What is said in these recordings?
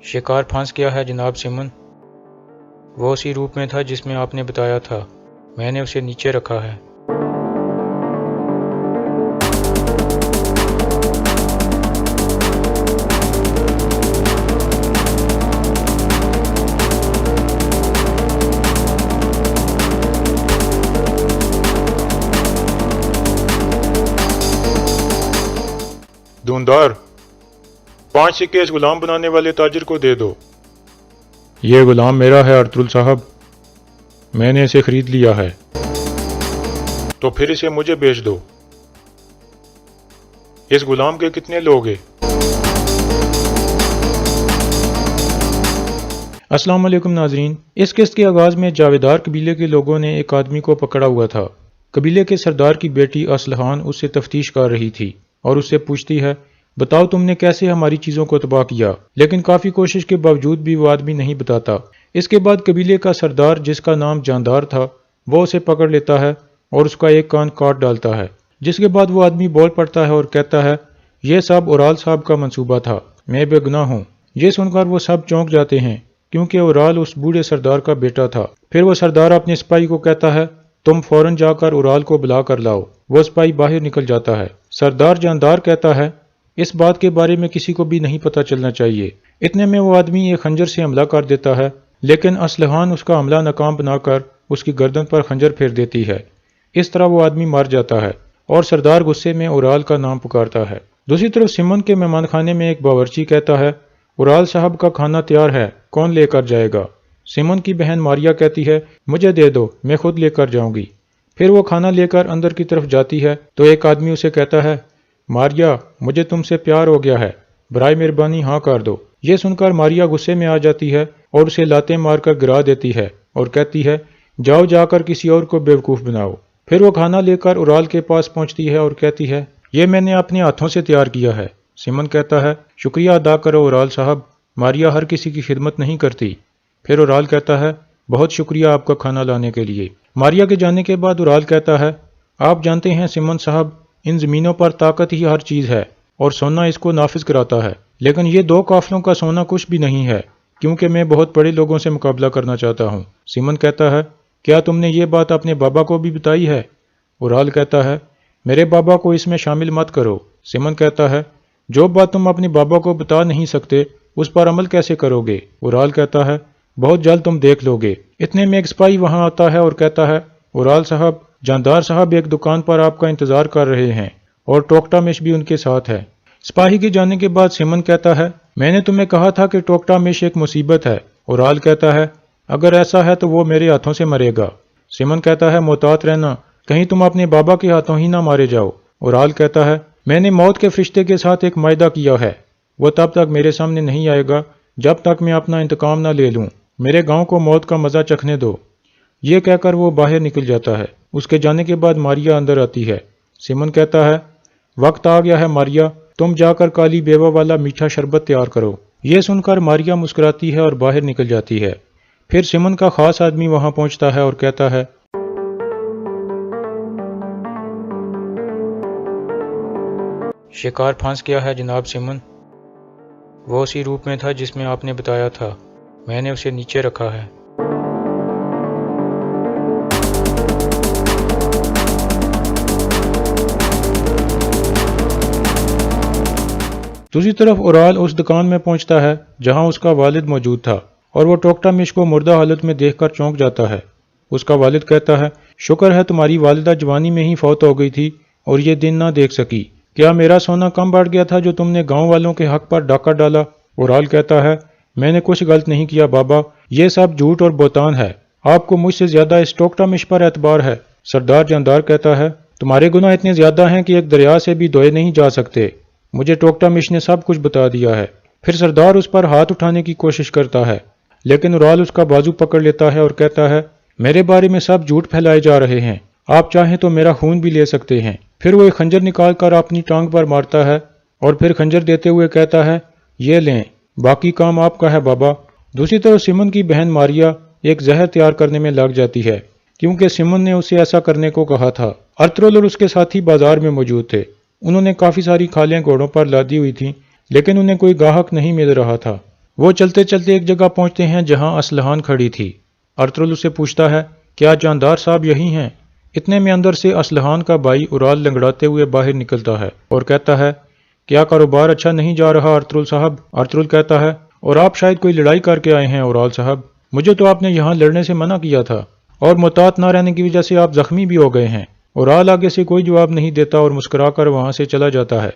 شکار پھنس گیا ہے جناب سمن۔ وہ اسی روپ میں تھا جس میں آپ نے بتایا تھا۔ میں نے اسے نیچے رکھا ہے۔ دوندار 5 سکے اس غلام بنانے والے تاجر کو دے دو۔ یہ غلام میرا ہے ارطغرل صاحب، میں نے اسے خرید لیا ہے، تو پھر اسے مجھے بیچ دو۔ اس غلام کے کتنے لوگ ہیں؟ السلام علیکم ناظرین، اس قسط کے آغاز میں جاویدار قبیلے کے لوگوں نے ایک آدمی کو پکڑا ہوا تھا۔ قبیلے کے سردار کی بیٹی اسلحان اس سے تفتیش کر رہی تھی اور اس سے پوچھتی ہے، بتاؤ تم نے کیسے ہماری چیزوں کو تباہ کیا؟ لیکن کافی کوشش کے باوجود بھی وہ آدمی نہیں بتاتا۔ اس کے بعد قبیلے کا سردار جس کا نام جاندار تھا وہ اسے پکڑ لیتا ہے اور اس کا ایک کان کاٹ ڈالتا ہے، جس کے بعد وہ آدمی بول پڑتا ہے اور کہتا ہے، یہ سب اورال صاحب کا منصوبہ تھا، میں بے گناہ ہوں۔ یہ سن کر وہ سب چونک جاتے ہیں کیونکہ اورال اس بوڑھے سردار کا بیٹا تھا۔ پھر وہ سردار اپنے سپاہی کو کہتا ہے، تم فوراً جا کر اورال کو بلا کر لاؤ۔ وہ سپاہی باہر نکل جاتا ہے۔ سردار جاندار کہتا ہے، اس بات کے بارے میں کسی کو بھی نہیں پتہ چلنا چاہیے۔ اتنے میں وہ آدمی ایک خنجر سے حملہ کر دیتا ہے، لیکن اسلحان اس کا حملہ ناکام بنا کر اس کی گردن پر خنجر پھیر دیتی ہے۔ اس طرح وہ آدمی مر جاتا ہے اور سردار غصے میں اورال کا نام پکارتا ہے۔ دوسری طرف سمن کے مہمان خانے میں ایک باورچی کہتا ہے، اورال صاحب کا کھانا تیار ہے، کون لے کر جائے گا؟ سمن کی بہن ماریا کہتی ہے، مجھے دے دو، میں خود لے کر جاؤں گی۔ پھر وہ کھانا لے کر اندر کی طرف جاتی ہے تو ایک آدمی اسے کہتا ہے، ماریا مجھے تم سے پیار ہو گیا ہے، برائے مہربانی ہاں کر دو۔ یہ سن کر ماریا غصے میں آ جاتی ہے اور اسے لاتیں مار کر گرا دیتی ہے اور کہتی ہے، جاؤ جا کر کسی اور کو بیوقوف بناؤ۔ پھر وہ کھانا لے کر اورال کے پاس پہنچتی ہے اور کہتی ہے، یہ میں نے اپنے ہاتھوں سے تیار کیا ہے۔ سمن کہتا ہے، شکریہ ادا کرو اورال صاحب، ماریا ہر کسی کی خدمت نہیں کرتی۔ پھر اورال کہتا ہے، بہت شکریہ آپ کا کھانا لانے کے لیے۔ ماریا کے جانے کے بعد اورال کہتا ہے، آپ جانتے ہیں سمن صاحب، ان زمینوں پر طاقت ہی ہر چیز ہے اور سونا اس کو نافذ کراتا ہے، لیکن یہ 2 قافلوں کا سونا کچھ بھی نہیں ہے کیونکہ میں بہت بڑے لوگوں سے مقابلہ کرنا چاہتا ہوں۔ سمن کہتا ہے، کیا تم نے یہ بات اپنے بابا کو بھی بتائی ہے؟ اورال کہتا ہے، میرے بابا کو اس میں شامل مت کرو۔ سمن کہتا ہے، جو بات تم اپنے بابا کو بتا نہیں سکتے اس پر عمل کیسے کرو گے؟ اورال کہتا ہے، بہت جلد تم دیکھ لو گے۔ اتنے میں ایک سپاہی وہاں آتا ہے اور کہتا ہے، اورال صاحب، جاندار صاحب ایک دکان پر آپ کا انتظار کر رہے ہیں اور ٹوکٹا مش بھی ان کے ساتھ ہے۔ سپاہی کے جانے کے بعد سمن کہتا ہے، میں نے تمہیں کہا تھا کہ ٹوکٹا مش ایک مصیبت ہے۔ اورال کہتا ہے، اگر ایسا ہے تو وہ میرے ہاتھوں سے مرے گا۔ سمن کہتا ہے، محتاط رہنا، کہیں تم اپنے بابا کے ہاتھوں ہی نہ مارے جاؤ۔ اورال کہتا ہے، میں نے موت کے فرشتے کے ساتھ ایک معاہدہ کیا ہے، وہ تب تک میرے سامنے نہیں آئے گا جب تک میں اپنا انتقام نہ لے لوں۔ میرے گاؤں کو موت کا مزہ چکھنے دو۔ یہ کہہ کر وہ باہر نکل جاتا ہے۔ اس کے جانے کے بعد ماریا اندر آتی ہے۔ سمن کہتا ہے، وقت آ گیا ہے ماریا، تم جا کر کالی بیوہ والا میٹھا شربت تیار کرو۔ یہ سن کر ماریا مسکراتی ہے اور باہر نکل جاتی ہے۔ پھر سمن کا خاص آدمی وہاں پہنچتا ہے اور کہتا ہے، شکار پھنس گیا ہے جناب سمن۔ وہ اسی روپ میں تھا جس میں آپ نے بتایا تھا۔ میں نے اسے نیچے رکھا ہے۔ دوسری طرف اورال اس دکان میں پہنچتا ہے جہاں اس کا والد موجود تھا اور وہ ٹوکٹا مش کو مردہ حالت میں دیکھ کر چونک جاتا ہے۔ اس کا والد کہتا ہے، شکر ہے تمہاری والدہ جوانی میں ہی فوت ہو گئی تھی اور یہ دن نہ دیکھ سکی۔ کیا میرا سونا کم بڑھ گیا تھا جو تم نے گاؤں والوں کے حق پر ڈاکہ ڈالا؟ اورال کہتا ہے، میں نے کچھ غلط نہیں کیا بابا، یہ سب جھوٹ اور بہتان ہے، آپ کو مجھ سے زیادہ اس ٹوکٹا مش پر اعتبار ہے۔ سردار جاندار کہتا ہے، تمہارے گناہ اتنے زیادہ ہیں کہ ایک دریا سے بھی دھوئے نہیں جا سکتے، مجھے ٹوکٹا مش نے سب کچھ بتا دیا ہے۔ پھر سردار اس پر ہاتھ اٹھانے کی کوشش کرتا ہے، لیکن اورال اس کا بازو پکڑ لیتا ہے اور کہتا ہے، میرے بارے میں سب جھوٹ پھیلائے جا رہے ہیں، آپ چاہیں تو میرا خون بھی لے سکتے ہیں۔ پھر وہ ایک خنجر نکال کر اپنی ٹانگ پر مارتا ہے اور پھر خنجر دیتے ہوئے کہتا ہے، یہ لیں، باقی کام آپ کا ہے بابا۔ دوسری طرف سمن کی بہن ماریا ایک زہر تیار کرنے میں لگ جاتی ہے کیونکہ سمن نے اسے ایسا کرنے کو کہا تھا۔ ارطغرل اور اس کے ساتھی بازار میں موجود تھے۔ انہوں نے کافی ساری کھالیں گھوڑوں پر لادی ہوئی تھیں لیکن انہیں کوئی گاہک نہیں مل رہا تھا۔ وہ چلتے چلتے ایک جگہ پہنچتے ہیں جہاں اسلحان کھڑی تھی۔ ارطغرل اسے پوچھتا ہے، کیا جاندار صاحب یہی ہیں؟ اتنے میں اندر سے اسلحان کا بھائی اورال لنگڑاتے ہوئے باہر نکلتا ہے اور کہتا ہے، کیا کاروبار اچھا نہیں جا رہا ارطغرل صاحب؟ ارطغرل کہتا ہے، اور آپ شاید کوئی لڑائی کر کے آئے ہیں اورال صاحب، مجھے تو آپ نے یہاں لڑنے سے منع کیا تھا، اور محتاط نہ رہنے کی وجہ سے آپ زخمی بھی ہو گئے ہیں۔ اورال آگے سے کوئی جواب نہیں دیتا اور مسکرا کر وہاں سے چلا جاتا ہے۔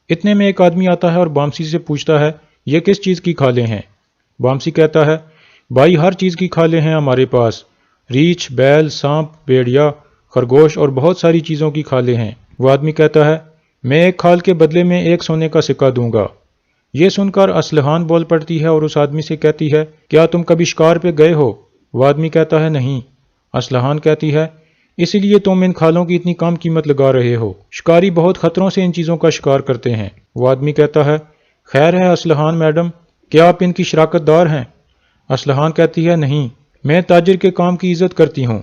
اتنے میں ایک آدمی آتا ہے اور بامسی سے پوچھتا ہے، یہ کس چیز کی کھالیں ہیں؟ بامسی کہتا ہے، بھائی ہر چیز کی کھالیں ہیں ہمارے پاس، ریچھ، بیل، سانپ، بھیڑیا، خرگوش اور بہت ساری چیزوں کی کھالیں ہیں۔ وہ آدمی کہتا ہے، میں ایک کھال کے بدلے میں ایک سونے کا سکہ دوں گا۔ یہ سن کر اسلحان بول پڑتی ہے اور اس آدمی سے کہتی ہے، کیا تم کبھی شکار پہ گئے ہو؟ وہ آدمی کہتا ہے، نہیں۔ اسلحان کہتی ہے، اسی لیے تم ان کھالوں کی اتنی کم قیمت لگا رہے ہو، شکاری بہت خطروں سے ان چیزوں کا شکار کرتے ہیں۔ وہ آدمی کہتا ہے، خیر ہے اسلحان میڈم، کیا آپ ان کی شراکت دار ہیں؟ اسلحان کہتی ہے، نہیں، میں تاجر کے کام کی عزت کرتی ہوں،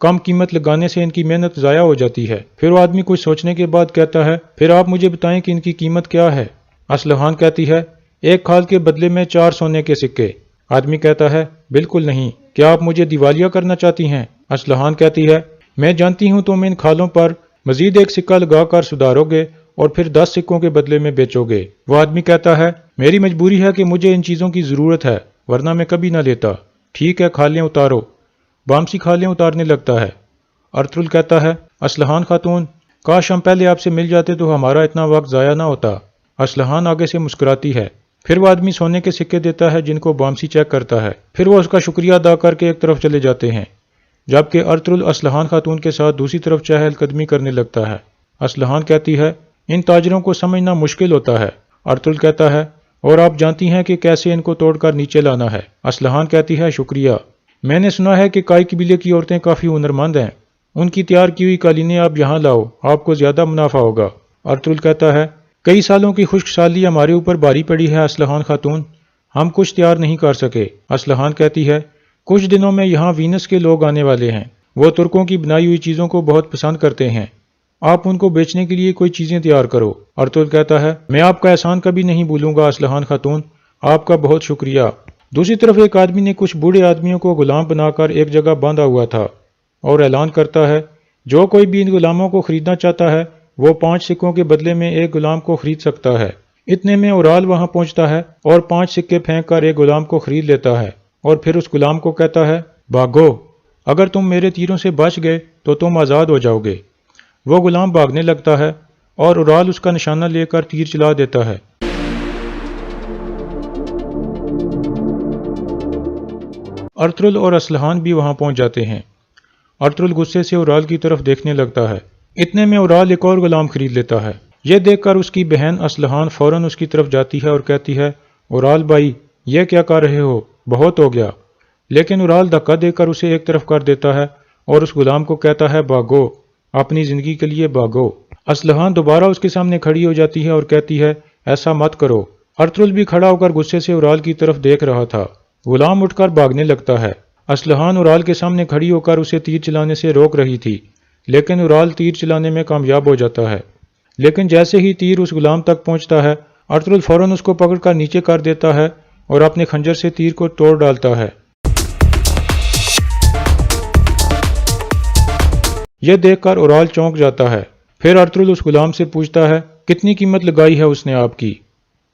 کم قیمت لگانے سے ان کی محنت ضائع ہو جاتی ہے۔ پھر وہ آدمی کچھ سوچنے کے بعد کہتا ہے، پھر آپ مجھے بتائیں کہ ان کی قیمت کیا ہے؟ اسلحان کہتی ہے، ایک کھال کے بدلے میں 4 سونے کے سکے۔ آدمی کہتا ہے، بالکل نہیں، کیا آپ مجھے دیوالیہ کرنا چاہتی ہیں؟ اسلحان کہتی ہے، میں جانتی ہوں تم ان کھالوں پر مزید ایک سکہ لگا کر سدھارو گے اور پھر 10 سکوں کے بدلے میں بیچو گے۔ وہ آدمی کہتا ہے، میری مجبوری ہے کہ مجھے ان چیزوں کی ضرورت ہے، ورنہ میں کبھی نہ لیتا۔ ٹھیک ہے، کھالیں اتارو۔ بامسی کھالیں اتارنے لگتا ہے۔ ارطغرل کہتا ہے، اسلحان خاتون، کاش ہم پہلے آپ سے مل جاتے تو ہمارا اتنا وقت ضائع نہ ہوتا۔ اسلحان آگے سے مسکراتی ہے۔ پھر وہ آدمی سونے کے سکے دیتا ہے جن کو بامسی چیک کرتا ہے۔ پھر وہ اس کا شکریہ ادا کر کے ایک طرف چلے جاتے ہیں، جبکہ ارطغرل اسلحان خاتون کے ساتھ دوسری طرف چہل قدمی کرنے لگتا ہے۔ اسلحان کہتی ہے، ان تاجروں کو سمجھنا مشکل ہوتا ہے۔ ارطغرل کہتا ہے، اور آپ جانتی ہیں کہ کیسے ان کو توڑ کر نیچے لانا ہے۔ اسلحان کہتی ہے، شکریہ، میں نے سنا ہے کہ کائی قبیلے کی عورتیں کافی ہنرمند ہیں، ان کی تیار کی ہوئی قالینیں آپ یہاں لاؤ، آپ کو زیادہ منافع ہوگا۔ ارطغرل کہتا ہے، کئی سالوں کی خشک سالی ہمارے اوپر باری پڑی ہے اسلحان خاتون، ہم کچھ تیار نہیں کر سکے۔ اسلحان کہتی ہے، کچھ دنوں میں یہاں وینس کے لوگ آنے والے ہیں، وہ ترکوں کی بنائی ہوئی چیزوں کو بہت پسند کرتے ہیں، آپ ان کو بیچنے کے لیے کوئی چیزیں تیار کرو۔ ارطغرل کہتا ہے، میں آپ کا احسان کبھی نہیں بھولوں گا اسلحان خاتون، آپ کا بہت شکریہ۔ دوسری طرف ایک آدمی نے کچھ بوڑھے آدمیوں کو غلام بنا کر ایک جگہ باندھا ہوا تھا اور اعلان کرتا ہے، جو کوئی بھی ان غلاموں کو خریدنا چاہتا ہے وہ 5 سکوں کے بدلے میں ایک غلام کو خرید سکتا ہے۔ اتنے میں اورال وہاں پہنچتا ہے اور 5 سکے پھینک کر ایک غلام کو خرید لیتا ہے اور پھر اس غلام کو کہتا ہے، بھاگو، اگر تم میرے تیروں سے بچ گئے تو تم آزاد ہو جاؤ گے۔ وہ غلام بھاگنے لگتا ہے اور اورال اس کا نشانہ لے کر تیر چلا دیتا ہے۔ ارطغرل اور اسلحان بھی وہاں پہنچ جاتے ہیں۔ ارطغرل غصے سے اورال کی طرف دیکھنے لگتا ہے۔ اتنے میں اورال ایک اور غلام خرید لیتا ہے۔ یہ دیکھ کر اس کی بہن اسلحان فوراً اس کی طرف جاتی ہے اور کہتی ہے، اورال بھائی، یہ کیا کر رہے ہو؟ بہت ہو گیا۔ لیکن اورال دھکا دے کر اسے ایک طرف کر دیتا ہے اور اس غلام کو کہتا ہے، بھاگو، اپنی زندگی کے لیے بھاگو۔ اسلحان دوبارہ اس کے سامنے کھڑی ہو جاتی ہے اور کہتی ہے، ایسا مت کرو۔ ارطغرل بھی کھڑا ہو کر غصے سے اورال کی طرف دیکھ رہا تھا۔ غلام اٹھ کر بھاگنے لگتا ہے۔ اسلحان اورال کے سامنے کھڑی ہو کر اسے تیر چلانے سے روک رہی تھی، لیکن اورال تیر چلانے میں کامیاب ہو جاتا ہے۔ لیکن جیسے ہی تیر اس غلام تک پہنچتا ہے، ارطغرل فوراً اس کو پکڑ کر نیچے کر دیتا ہے اور اپنے خنجر سے تیر کو توڑ ڈالتا ہے۔ یہ دیکھ کر اورال چونک جاتا ہے۔ پھر ارطغرل اس غلام سے پوچھتا ہے، کتنی قیمت لگائی ہے اس نے آپ کی؟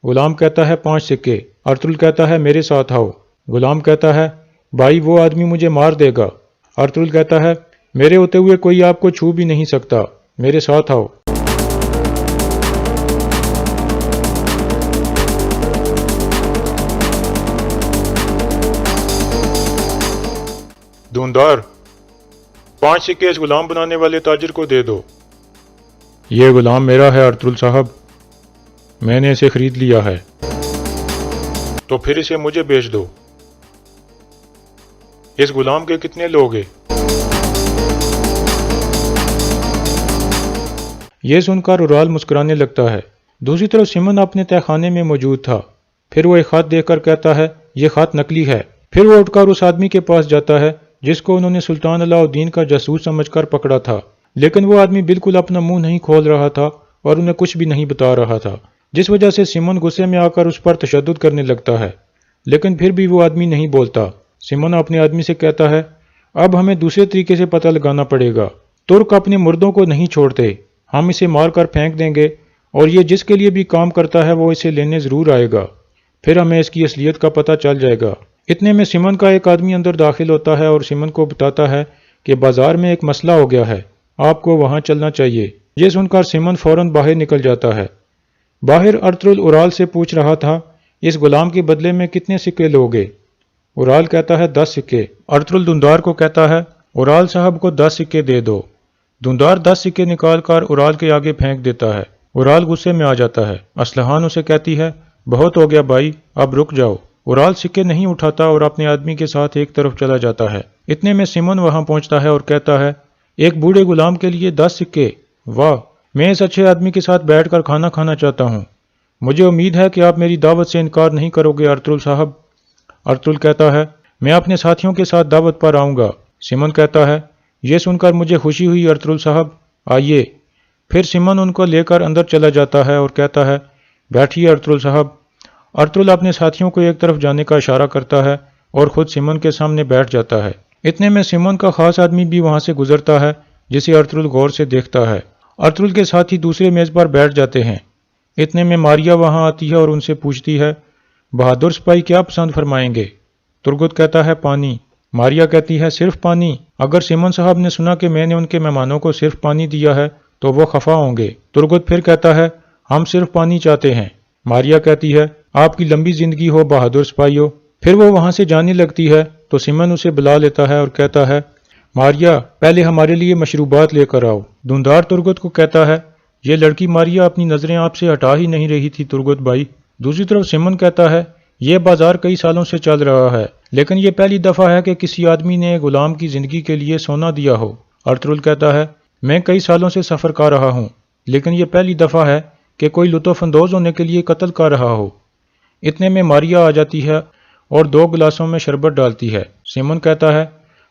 غلام کہتا ہے، 5 سکے۔ ارطغرل کہتا ہے، میرے ساتھ آؤ۔ غلام کہتا ہے، بھائی وہ آدمی مجھے مار دے گا۔ ارطغرل کہتا ہے، میرے ہوتے ہوئے کوئی آپ کو چھو بھی نہیں سکتا، میرے ساتھ آؤ۔ دوندار، 5 سکے اس غلام بنانے والے تاجر کو دے دو۔ یہ غلام میرا ہے ارطغرل صاحب، میں نے اسے خرید لیا ہے۔ تو پھر اسے مجھے بیچ دو۔ اس غلام کے کتنے لوگ ہیں؟ یہ سن کر اورال مسکرانے لگتا ہے۔ دوسری طرف سمن اپنے تہہ خانے میں موجود تھا۔ پھر وہ ایک خط دیکھ کر کہتا ہے، یہ خط نقلی ہے۔ پھر وہ اٹھ کر اس آدمی کے پاس جاتا ہے جس کو انہوں نے سلطان علاء الدین کا جاسوس سمجھ کر پکڑا تھا، لیکن وہ آدمی بالکل اپنا منہ نہیں کھول رہا تھا اور انہیں کچھ بھی نہیں بتا رہا تھا، جس وجہ سے سمن غصے میں آ کر اس پر تشدد کرنے لگتا ہے۔ لیکن پھر بھی وہ آدمی نہیں بولتا۔ سیمن اپنے آدمی سے کہتا ہے، اب ہمیں دوسرے طریقے سے پتہ لگانا پڑے گا۔ ترک اپنے مردوں کو نہیں چھوڑتے، ہم اسے مار کر پھینک دیں گے اور یہ جس کے لیے بھی کام کرتا ہے وہ اسے لینے ضرور آئے گا، پھر ہمیں اس کی اصلیت کا پتہ چل جائے گا۔ اتنے میں سیمن کا ایک آدمی اندر داخل ہوتا ہے اور سیمن کو بتاتا ہے کہ بازار میں ایک مسئلہ ہو گیا ہے، آپ کو وہاں چلنا چاہیے۔ یہ سن کر سیمن فوراً باہر نکل جاتا ہے۔ باہر ارطغرل اورال سے پوچھ رہا تھا، اس غلام کے بدلے میں کتنے سکے لوگے؟ اورال کہتا ہے 10 سکے۔ ارطغرل دھندار کو کہتا ہے، اورال صاحب کو 10 سکے دے دو۔ دھندار 10 سکے نکال کر اورال کے آگے پھینک دیتا ہے۔ اورال غصے میں آ جاتا ہے۔ اسلحان اسے کہتی ہے، بہت ہو گیا بھائی، اب رک جاؤ۔ اورال سکے نہیں اٹھاتا اور اپنے آدمی کے ساتھ ایک طرف چلا جاتا ہے۔ اتنے میں سیمن وہاں پہنچتا ہے اور کہتا ہے، ایک بوڑھے غلام کے لیے 10 سکے، واہ، میں اس اچھے آدمی کے ساتھ بیٹھ کر کھانا کھانا چاہتا ہوں۔ مجھے امید ہے کہ آپ میری دعوت سے انکار نہیں کرو گے ارطغرل صاحب۔ ارطغرل کہتا ہے، میں اپنے ساتھیوں کے ساتھ دعوت پر آؤں گا۔ سیمن کہتا ہے، یہ سن کر مجھے خوشی ہوئی ارطغرل صاحب، آئیے۔ پھر سیمن ان کو لے کر اندر چلا جاتا ہے اور کہتا ہے، بیٹھیے ارطغرل صاحب۔ ارطغرل اپنے ساتھیوں کو ایک طرف جانے کا اشارہ کرتا ہے اور خود سیمن کے سامنے بیٹھ جاتا ہے۔ اتنے میں سیمن کا خاص آدمی بھی وہاں سے گزرتا ہے جسے ارطغرل غور سے دیکھتا ہے۔ ارطغرل کے ساتھی دوسرے میز پر بیٹھ جاتے ہیں۔ اتنے میں ماریا وہاں آتی ہے اور ان سے پوچھتی ہے، بہادر سپاہی کیا پسند فرمائیں گے؟ ترگت کہتا ہے، پانی۔ ماریا کہتی ہے، صرف پانی؟ اگر سیمن صاحب نے سنا کہ میں نے ان کے مہمانوں کو صرف پانی دیا ہے تو وہ خفا ہوں گے۔ ترگت پھر کہتا ہے، ہم صرف پانی چاہتے ہیں۔ ماریا کہتی ہے، آپ کی لمبی زندگی ہو بہادر سپاہیوں۔ پھر وہ وہاں سے جانے لگتی ہے تو سیمن اسے بلا لیتا ہے اور کہتا ہے، ماریا، پہلے ہمارے لیے مشروبات لے کر آؤ۔ دھندار ترگت کو کہتا ہے، یہ لڑکی ماریا اپنی نظریں آپ سے ہٹا ہی نہیں رہی تھی ترگت بھائی۔ دوسری طرف سیمن کہتا ہے، یہ بازار کئی سالوں سے چل رہا ہے، لیکن یہ پہلی دفعہ ہے کہ کسی آدمی نے غلام کی زندگی کے لیے سونا دیا ہو۔ ارطغرل کہتا ہے، میں کئی سالوں سے سفر کر رہا ہوں، لیکن یہ پہلی دفعہ ہے کہ کوئی لطف اندوز ہونے کے لیے قتل کر رہا ہو۔ اتنے میں ماریا آ جاتی ہے اور 2 گلاسوں میں شربت ڈالتی ہے۔ سیمن کہتا ہے،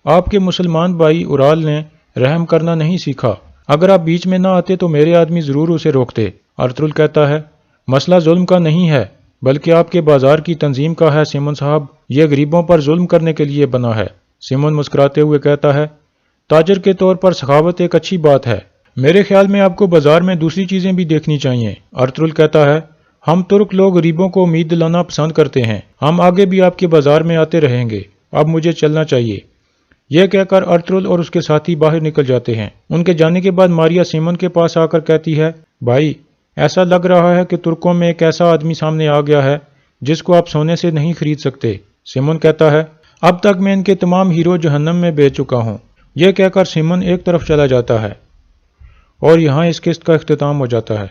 آپ کے مسلمان بھائی اورال نے رحم کرنا نہیں سیکھا، اگر آپ بیچ میں نہ آتے تو میرے آدمی ضرور اسے روکتے۔ ارطغرل کہتا ہے، مسئلہ ظلم کا نہیں ہے بلکہ آپ کے بازار کی تنظیم کا ہے سیمن صاحب، یہ غریبوں پر ظلم کرنے کے لیے بنا ہے۔ سیمن مسکراتے ہوئے کہتا ہے، تاجر کے طور پر سخاوت ایک اچھی بات ہے، میرے خیال میں آپ کو بازار میں دوسری چیزیں بھی دیکھنی چاہیے۔ ارطغرل کہتا ہے، ہم ترک لوگ غریبوں کو امید دلانا پسند کرتے ہیں، ہم آگے بھی آپ کے بازار میں آتے رہیں گے، اب مجھے چلنا چاہیے۔ یہ کہہ کر ارطغرل اور اس کے ساتھی باہر نکل جاتے ہیں۔ ان کے جانے کے بعد ماریا سیمن کے پاس آ کر کہتی ہے، بھائی، ایسا لگ رہا ہے کہ ترکوں میں ایک ایسا آدمی سامنے آ گیا ہے جس کو آپ سونے سے نہیں خرید سکتے۔ سیمن کہتا ہے، اب تک میں ان کے تمام ہیرو جہنم میں بیچ چکا ہوں۔ یہ کہہ کر سیمن ایک طرف چلا جاتا ہے اور یہاں اس قسط کا اختتام ہو جاتا ہے۔